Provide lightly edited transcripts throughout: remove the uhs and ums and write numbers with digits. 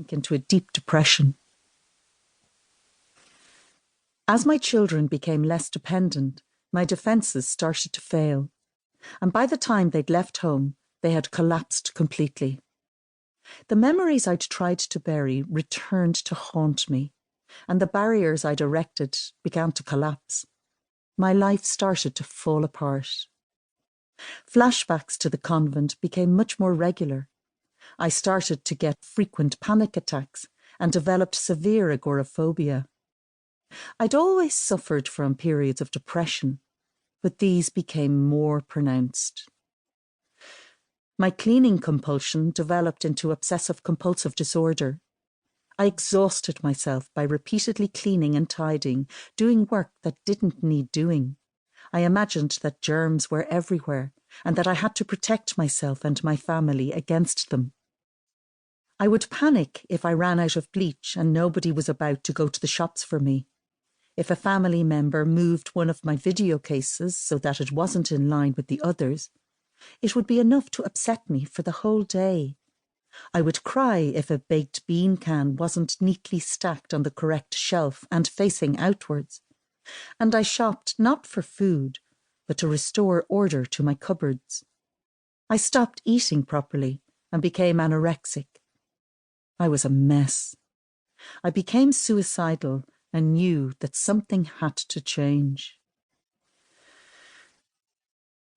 into a deep depression. As my children became less dependent, my defences started to fail, and by the time they'd left home, they had collapsed completely. The memories I'd tried to bury returned to haunt me, and the barriers I'd erected began to collapse. My life started to fall apart. Flashbacks to the convent became much more regular. I started to get frequent panic attacks and developed severe agoraphobia. I'd always suffered from periods of depression, but these became more pronounced. My cleaning compulsion developed into obsessive-compulsive disorder. I exhausted myself by repeatedly cleaning and tidying, doing work that didn't need doing. I imagined that germs were everywhere and that I had to protect myself and my family against them. I would panic if I ran out of bleach and nobody was about to go to the shops for me. If a family member moved one of my video cases so that it wasn't in line with the others, it would be enough to upset me for the whole day. I would cry if a baked bean can wasn't neatly stacked on the correct shelf and facing outwards. And I shopped not for food, but to restore order to my cupboards. I stopped eating properly and became anorexic. I was a mess. I became suicidal and knew that something had to change.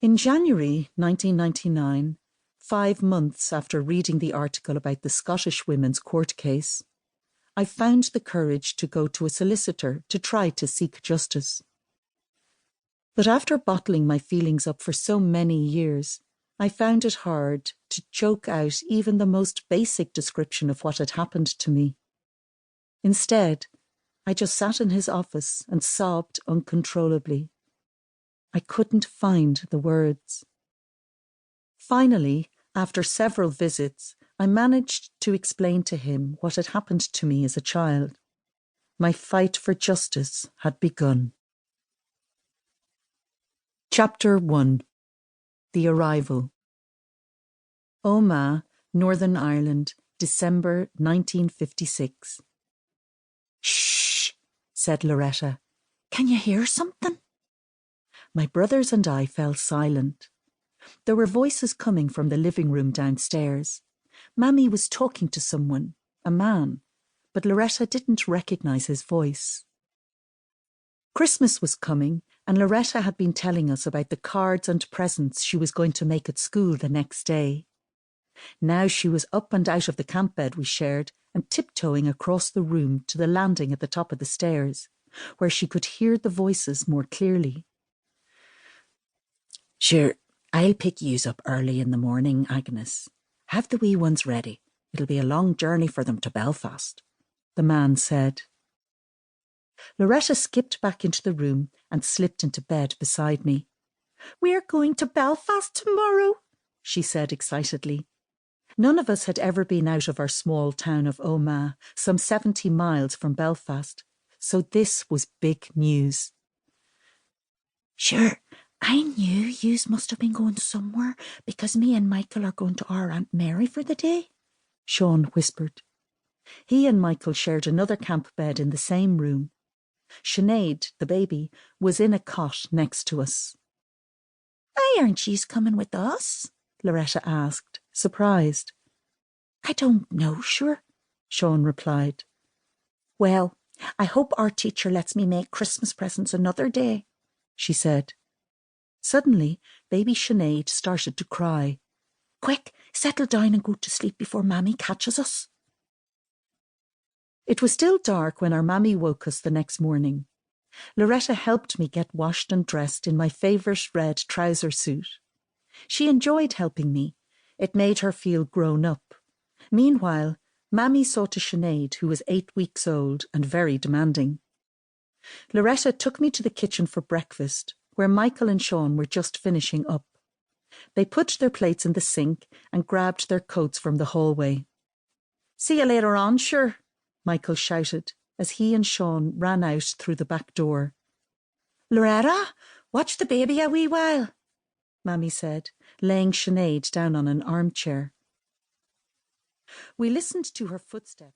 In January 1999, 5 months after reading the article about the Scottish women's court case, I found the courage to go to a solicitor to try to seek justice. But after bottling my feelings up for so many years, I found it hard to choke out even the most basic description of what had happened to me. Instead, I just sat in his office and sobbed uncontrollably. I couldn't find the words. Finally, after several visits, I managed to explain to him what had happened to me as a child. My fight for justice had begun. Chapter 1. The Arrival. Omagh, Northern Ireland, December 1956. "Shh," said Loretta. "Can you hear something?" My brothers and I fell silent. There were voices coming from the living room downstairs. Mammy was talking to someone, a man, but Loretta didn't recognise his voice. Christmas was coming, and Loretta had been telling us about the cards and presents she was going to make at school the next day. Now she was up and out of the camp bed we shared and tiptoeing across the room to the landing at the top of the stairs, where she could hear the voices more clearly. "Sure, I'll pick yous up early in the morning, Agnes. Have the wee ones ready. It'll be a long journey for them to Belfast," the man said. Loretta skipped back into the room and slipped into bed beside me. "We're going to Belfast tomorrow," she said excitedly. None of us had ever been out of our small town of Omagh, some 70 miles from Belfast, so this was big news. "Sure, I knew yous must have been going somewhere because me and Michael are going to our Aunt Mary for the day," Sean whispered. He and Michael shared another camp bed in the same room. Sinead, the baby, was in a cot next to us. "Why aren't yous coming with us?" Loretta asked, surprised. "I don't know, sure," Sean replied. "Well, I hope our teacher lets me make Christmas presents another day," she said. Suddenly, baby Sinead started to cry. "Quick, settle down and go to sleep before Mammy catches us." It was still dark when our Mammy woke us the next morning. Loretta helped me get washed and dressed in my favourite red trouser suit. She enjoyed helping me. It made her feel grown up. Meanwhile, Mammy saw to Sinead, who was 8 weeks old and very demanding. Loretta took me to the kitchen for breakfast, where Michael and Sean were just finishing up. They put their plates in the sink and grabbed their coats from the hallway. "See you later on, sure," Michael shouted as he and Sean ran out through the back door. "Loretta, watch the baby a wee while," Mammy said, laying Sinead down on an armchair. We listened to her footsteps.